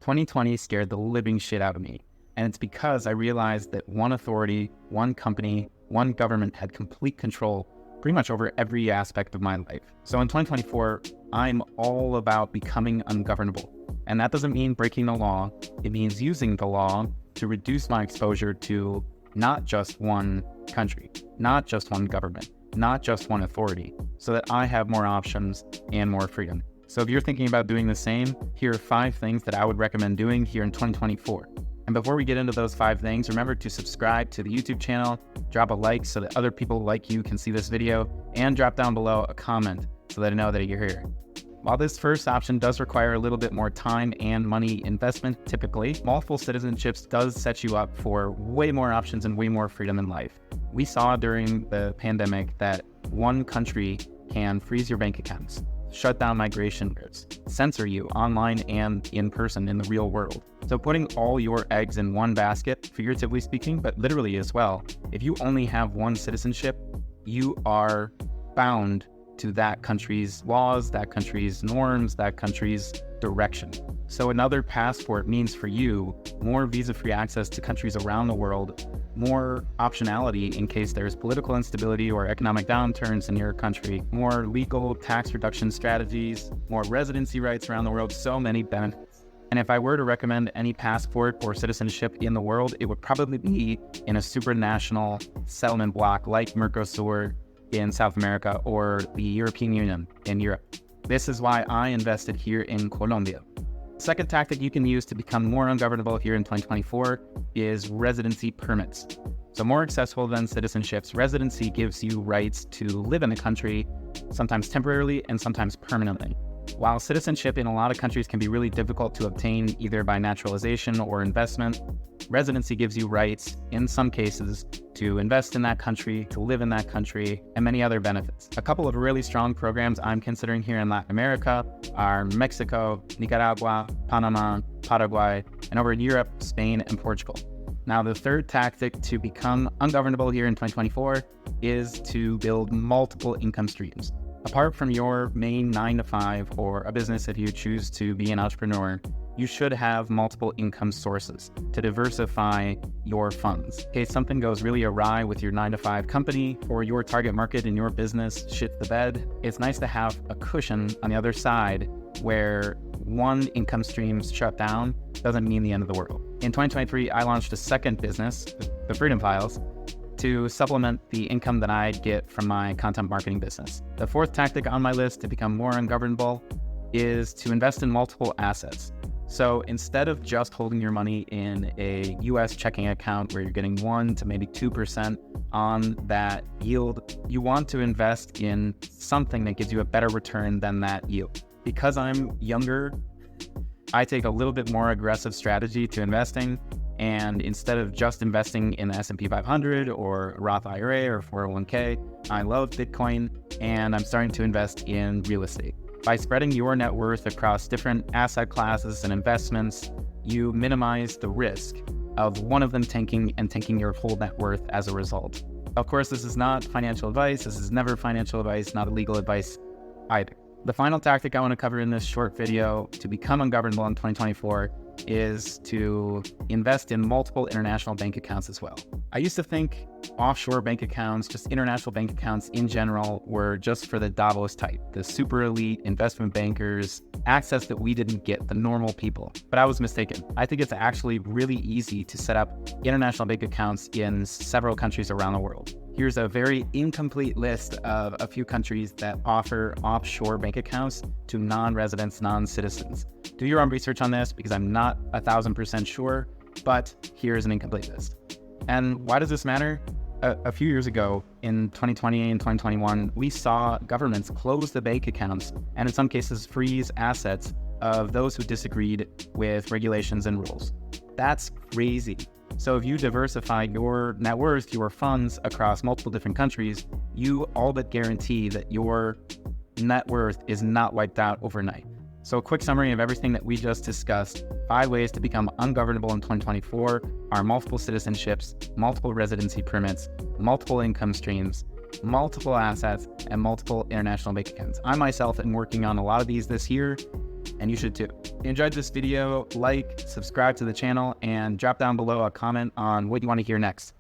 2020 scared the living shit out of me. And it's because I realized that one authority, one company, one government had complete control pretty much over every aspect of my life. So in 2024, I'm all about becoming ungovernable. And that doesn't mean breaking the law. It means using the law to reduce my exposure to not just one country, not just one government, not just one authority, so that I have more options and more freedom. So if you're thinking about doing the same, here are 5 things that I would recommend doing here in 2024. And before we get into those 5 things, remember to subscribe to the YouTube channel, drop a like so that other people like you can see this video, and drop down below a comment so that I know that you're here. While this first option does require a little bit more time and money investment, typically, multiple citizenships does set you up for way more options and way more freedom in life. We saw during the pandemic that one country can freeze your bank accounts, shut down migration routes, censor you online and in person in the real world. So putting all your eggs in one basket, figuratively speaking, but literally as well, if you only have one citizenship, you are bound to that country's laws, that country's norms, that country's direction. So another passport means for you more visa-free access to countries around the world, more optionality in case there's political instability or economic downturns in your country, more legal tax reduction strategies, more residency rights around the world, so many benefits. And if I were to recommend any passport or citizenship in the world, it would probably be in a supranational settlement bloc like Mercosur in South America or the European Union in Europe. This is why I invested here in Colombia. Second tactic you can use to become more ungovernable here in 2024 is residency permits. So more accessible than citizenships, residency gives you rights to live in a country, sometimes temporarily and sometimes permanently. While citizenship in a lot of countries can be really difficult to obtain either by naturalization or investment, residency gives you rights, in some cases, to invest in that country, to live in that country, and many other benefits. A couple of really strong programs I'm considering here in Latin America are Mexico, Nicaragua, Panama, Paraguay, and over in Europe, Spain and Portugal. Now, the third tactic to become ungovernable here in 2024 is to build multiple income streams. Apart from your main 9-to-5 or a business if you choose to be an entrepreneur, you should have multiple income sources to diversify your funds. In case something goes really awry with your 9-to-5 company or your target market in your business shits the bed, it's nice to have a cushion on the other side where one income stream's shut down doesn't mean the end of the world. In 2023, I launched a second business, the Freedom Files, to supplement the income that I get from my content marketing business. The fourth tactic on my list to become more ungovernable is to invest in multiple assets. So instead of just holding your money in a US checking account where you're getting 1 to maybe 2% on that yield, you want to invest in something that gives you a better return than that yield. Because I'm younger, I take a little bit more aggressive strategy to investing. And instead of just investing in the S&P 500 or Roth IRA or 401k, I love Bitcoin and I'm starting to invest in real estate. By spreading your net worth across different asset classes and investments, you minimize the risk of one of them tanking and tanking your whole net worth as a result. Of course, this is not financial advice. This is never financial advice, not legal advice either. The final tactic I want to cover in this short video to become ungovernable in 2024 is to invest in multiple international bank accounts as well. I used to think offshore bank accounts, just international bank accounts in general, were just for the Davos type, the super elite investment bankers, access that we didn't get, the normal people. But I was mistaken. I think it's actually really easy to set up international bank accounts in several countries around the world. Here's a very incomplete list of a few countries that offer offshore bank accounts to non-residents, non-citizens. Do your own research on this because I'm not 1,000% sure, but here's an incomplete list. And why does this matter? A few years ago, in 2020 and 2021, we saw governments close the bank accounts and in some cases freeze assets of those who disagreed with regulations and rules. That's crazy. So if you diversify your net worth, your funds across multiple different countries, you all but guarantee that your net worth is not wiped out overnight. So a quick summary of everything that we just discussed. 5 ways to become ungovernable in 2024 are multiple citizenships, multiple residency permits, multiple income streams, multiple assets, and multiple international bank accounts. I myself am working on a lot of these this year, and you should too. If you enjoyed this video, like, subscribe to the channel, and drop down below a comment on what you want to hear next.